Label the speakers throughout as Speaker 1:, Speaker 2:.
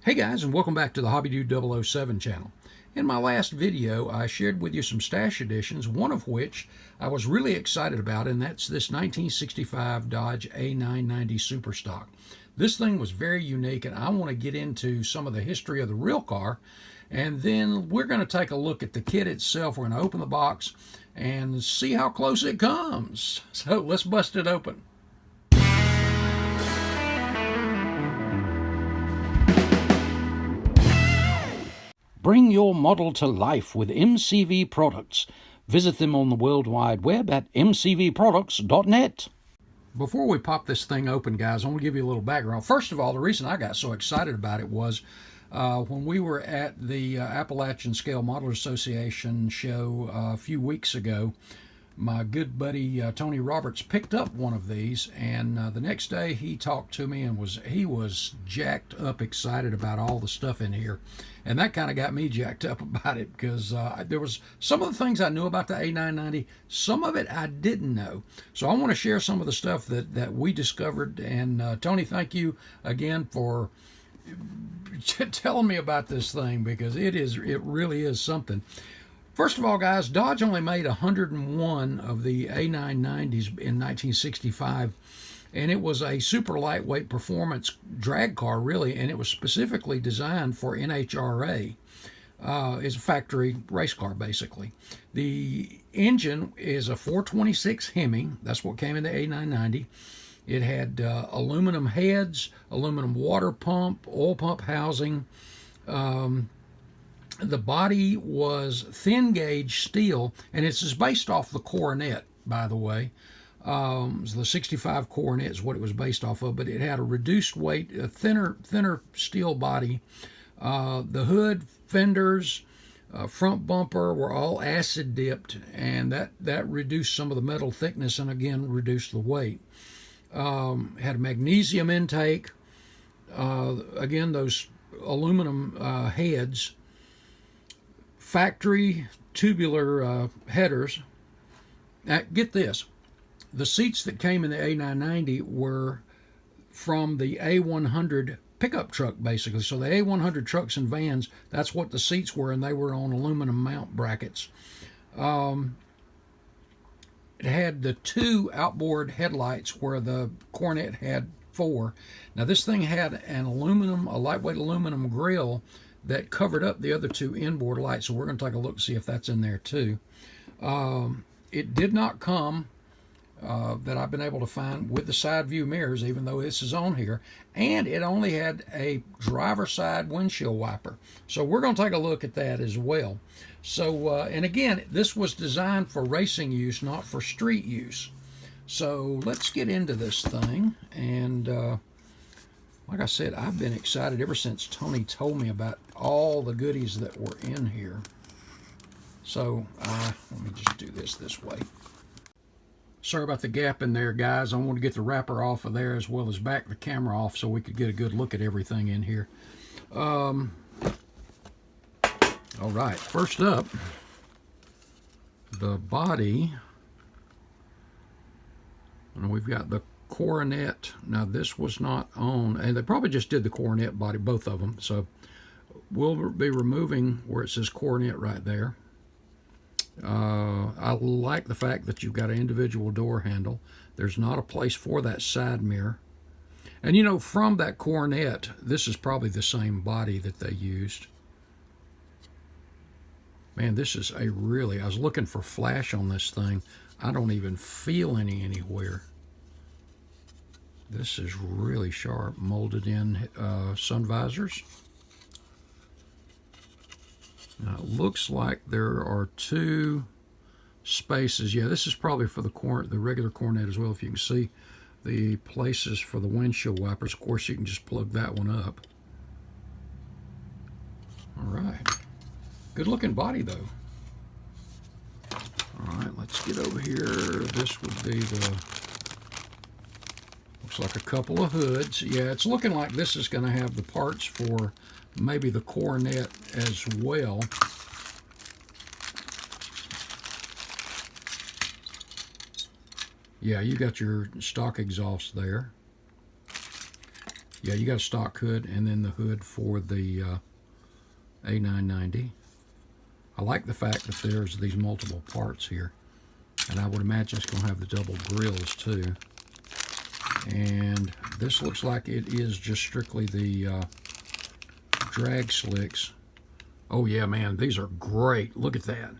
Speaker 1: Hey guys, and welcome back to the Hobby Dude 007 channel. In my last video, I shared with you some stash additions, one of which I was really excited about, and that's this 1965 Dodge A990 Superstock. This thing was very unique, and I want to get into some of the history of the real car, and then we're going to take a look at the kit itself. We're going to open the box and see how close it comes. So let's bust it open. Bring your model to life with MCV products. Visit them on the World Wide Web at mcvproducts.net. Before we pop this thing open, guys, I want to give you a little background. First of all, the reason I got so excited about it was when we were at the Appalachian Scale Model Association show a few weeks ago. My good buddy Tony Roberts picked up one of these, and the next day he talked to me and he was jacked up excited about all the stuff in here. And that kind of got me jacked up about it, because there was some of the things I knew about the A990, some of it I didn't know. So I want to share some of the stuff that we discovered. And Tony, thank you again for telling me about this thing, because it really is something. First of all, guys, Dodge only made 101 of the A990s in 1965, and it was a super lightweight performance drag car, really, and it was specifically designed for NHRA. It's a factory race car, basically. The engine is a 426 Hemi. That's what came in the A990. It had aluminum heads, aluminum water pump, oil pump housing. The body was thin gauge steel, and it's based off the Coronet, by the way. The 65 Coronet is what it was based off of, but it had a reduced weight, a thinner steel body. The hood, fenders, front bumper were all acid dipped, and that reduced some of the metal thickness and again reduced the weight. Had a magnesium intake. Again, those aluminum heads. Factory tubular headers. Now, get this. The seats that came in the A990 were from the A100 pickup truck, basically. So the A100 trucks and vans, that's what the seats were, and they were on aluminum mount brackets. It had the two outboard headlights where the Coronet had four. Now this thing had a lightweight aluminum grille that covered up the other two inboard lights, so we're going to take a look and see if that's in there too. It did not come, that I've been able to find, with the side view mirrors, even though this is on here, and it only had a driver's side windshield wiper. So we're going to take a look at that as well. So, and again, this was designed for racing use, not for street use. So let's get into this thing, and like I said, I've been excited ever since Tony told me about all the goodies that were in here. So let me just do this way. Sorry about the gap in there, guys. I want to get the wrapper off of there as well as back the camera off so we could get a good look at everything in here. All right, first up, the body. And we've got the Coronet. Now this was not on, and they probably just did the Coronet body, both of them. So we'll be removing where it says Coronet right there. I like the fact that you've got an individual door handle. There's not a place for that side mirror. And you know, from that Coronet, this is probably the same body that they used. Man, this is I was looking for flash on this thing. I don't even feel any anywhere. This is really sharp, molded in sun visors. Now it looks like there are two spaces. Yeah, this is probably for the regular Coronet as well. If you can see the places for the windshield wipers. Of course, you can just plug that one up. All right. Good looking body though. All right, let's get over here. This would be looks like a couple of hoods. Yeah, it's looking like this is going to have the parts for maybe the Coronet as well. Yeah, you got your stock exhaust there. Yeah, you got a stock hood and then the hood for the A990. I like the fact that there's these multiple parts here. And I would imagine it's going to have the double grills too. And this looks like it is just strictly the drag slicks. Oh yeah, man, these are great. Look at that.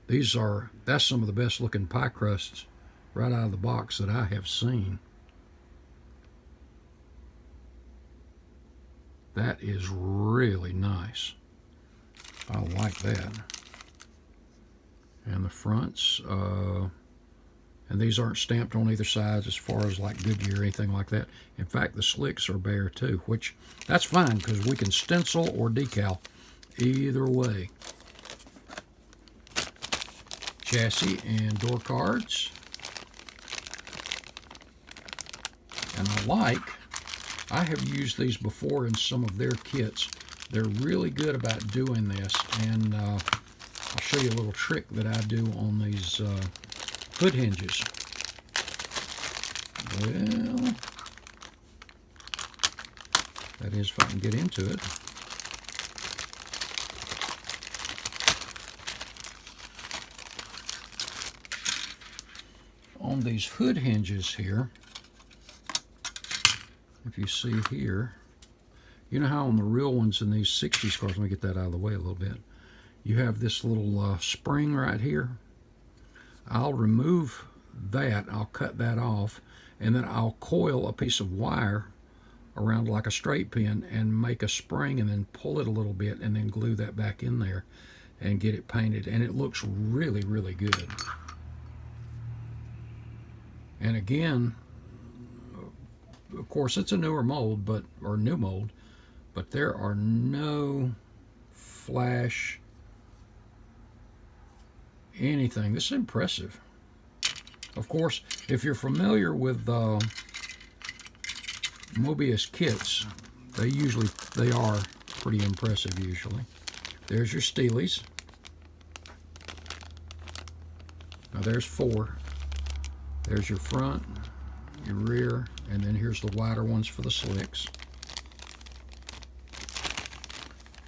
Speaker 1: That's some of the best looking pie crusts right out of the box that I have seen. That is really nice. I like that. And the fronts, and these aren't stamped on either side as far as like Goodyear or anything like that. In fact, the slicks are bare too, which that's fine because we can stencil or decal either way. Chassis and door cards. And I have used these before in some of their kits. They're really good about doing this, and I'll show you a little trick that I do on these hood hinges. Well, that is if I can get into it. On these hood hinges here, if you see here, you know how on the real ones in these 60s cars, let me get that out of the way a little bit, you have this little spring right here. I'll remove that, I'll cut that off, and then I'll coil a piece of wire around like a straight pin and make a spring and then pull it a little bit and then glue that back in there and get it painted, and it looks really, really good. And again, of course, it's a newer mold, or new mold, but there are no flash anything. This is impressive. Of course, if you're familiar with Mobius kits, they are pretty impressive usually. There's your Steelies. Now there's 4. There's your front, your rear, and then here's the wider ones for the slicks.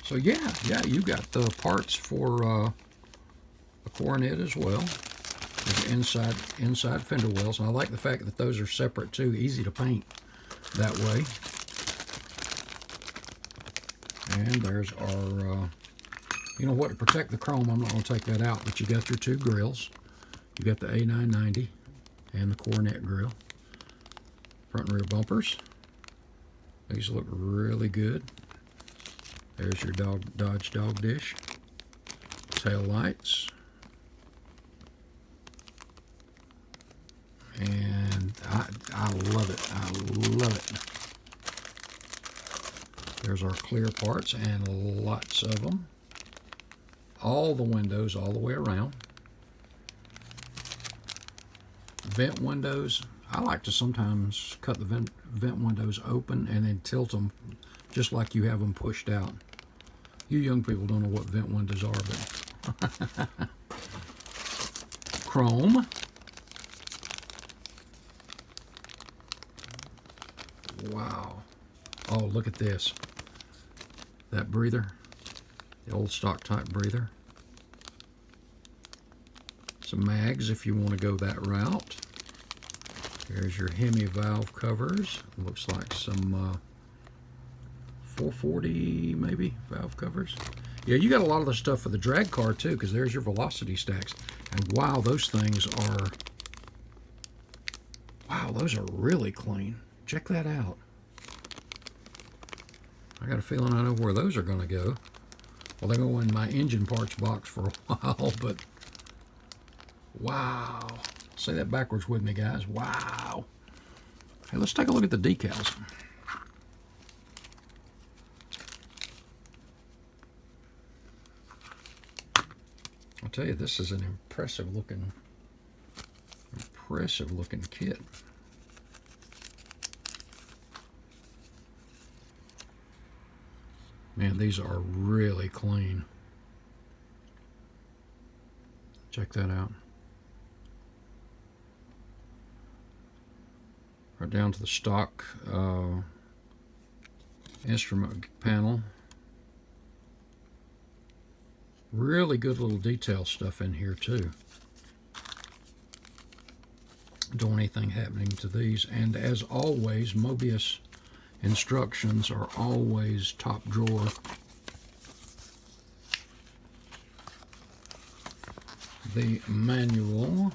Speaker 1: So yeah, you got the parts for the coronet as well. There's inside fender wells, and I like the fact that those are separate too, easy to paint that way. And there's our, you know what, to protect the chrome, I'm not going to take that out, but you got your 2 grills. You got the A990 and the coronet grill. Front and rear bumpers. These look really good. There's your Dodge dog dish. Tail lights. And I love it. I love it. There's our clear parts, and lots of them. All the windows all the way around. Vent windows. I like to sometimes cut the vent windows open and then tilt them just like you have them pushed out. You young people don't know what vent windows are, but chrome. Wow. Oh, look at this. That breather, the old stock type breather. Some mags if you want to go that route. Here's your Hemi valve covers. Looks like some 440 maybe valve covers. Yeah, you got a lot of the stuff for the drag car too, because there's your velocity stacks. And wow, those things are, wow, those are really clean. Check that out. I got a feeling I know where those are going to go. Well, they go in my engine parts box for a while, but wow. Say that backwards with me, guys. Wow. Hey, let's take a look at the decals. I'll tell you, this is an impressive looking kit. Man, these are really clean. Check that out. Right down to the stock instrument panel. Really good little detail stuff in here too. Don't want anything happening to these. And as always, Mobius instructions are always top drawer. The manual.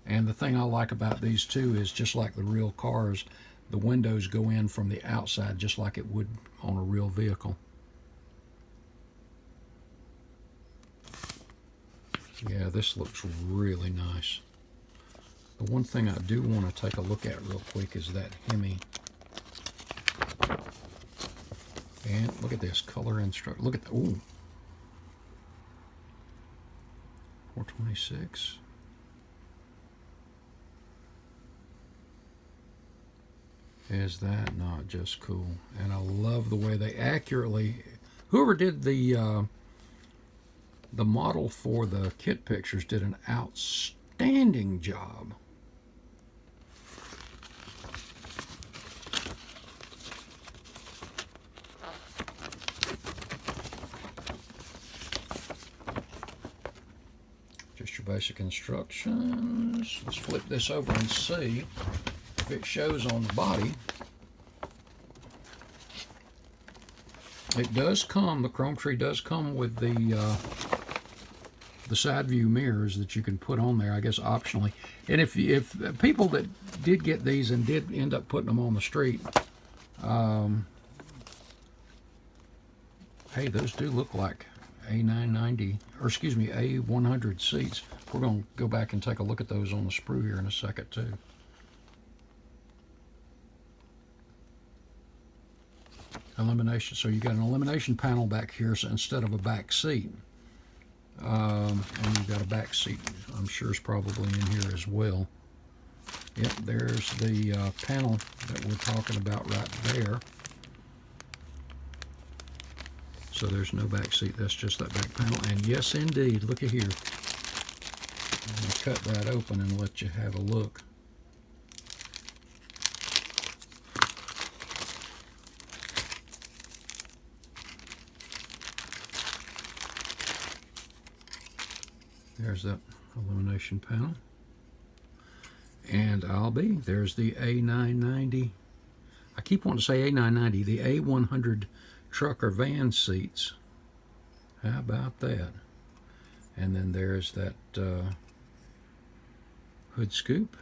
Speaker 1: And the thing I like about these too is, just like the real cars, the windows go in from the outside just like it would on a real vehicle. Yeah, this looks really nice. The one thing I do want to take a look at real quick is that Hemi. And look at this color instruct. Look at the, ooh, 426. Is that not just cool? And I love the way they accurately, whoever did the model for the kit pictures did an outstanding job. Just your basic instructions. Let's flip this over and see if it shows on the body. It does come, the Chrome Tree does come with the side view mirrors that you can put on there, I guess optionally. And if people that did get these and did end up putting them on the street, hey, those do look like A990, or excuse me, A100 seats. We're going to go back and take a look at those on the sprue here in a second too. Elimination, so you got an elimination panel back here, so instead of a back seat. And you've got a back seat, I'm sure is probably in here as well. Yep, there's the panel that we're talking about right there. So there's no back seat, that's just that back panel. And yes indeed, look at here. I'm going to cut that open and let you have a look. There's that illumination panel. And there's the A990. I keep wanting to say A990, the A100 truck or van seats. How about that? And then there's that hood scoop.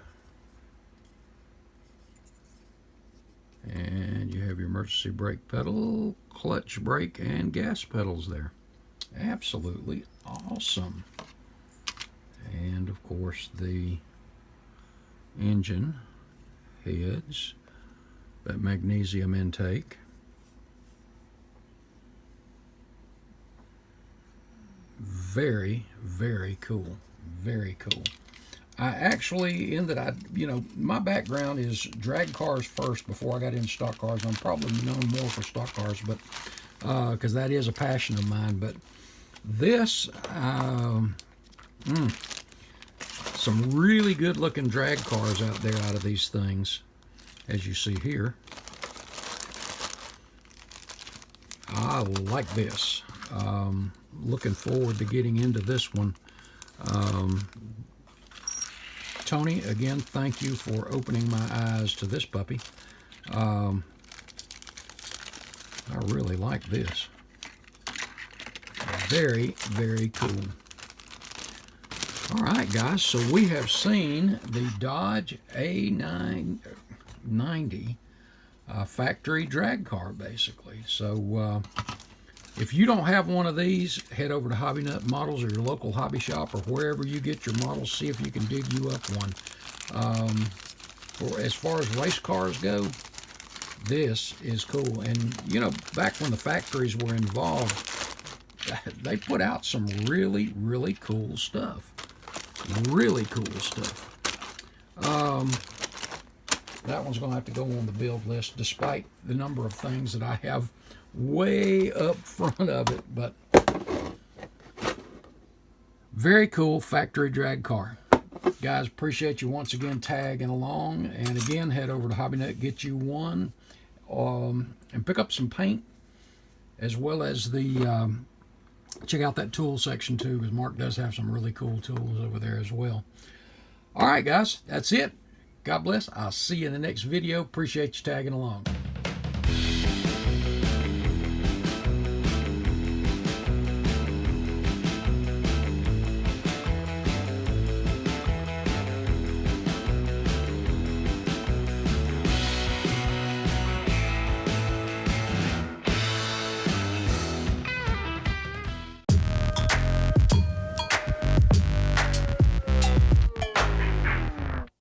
Speaker 1: And you have your emergency brake pedal, clutch brake, and gas pedals there. Absolutely awesome. And of course the engine heads, that magnesium intake. Very, very cool. Very cool. I actually, my background is drag cars first before I got into stock cars. I'm probably known more for stock cars, but because that is a passion of mine. But this, some really good looking drag cars out there out of these things, as you see here. I like this. Looking forward to getting into this one. Tony, again, thank you for opening my eyes to this puppy. I really like this. Very, very cool. All right, guys, so we have seen the Dodge A990 factory drag car, basically. So if you don't have one of these, head over to HobbyNut Models or your local hobby shop or wherever you get your models. See if you can dig you up one. As far as race cars go, this is cool. And, back when the factories were involved, they put out some really, really cool stuff. Really cool stuff. That one's going to have to go on the build list, despite the number of things that I have way up front of it. But very cool factory drag car. Guys, appreciate you once again tagging along. And again, head over to HobbyNut, get you one. and pick up some paint, as well as the check out that tool section too, because Mark does have some really cool tools over there as well. All right, guys, that's it. God bless. I'll see you in the next video. Appreciate you tagging along.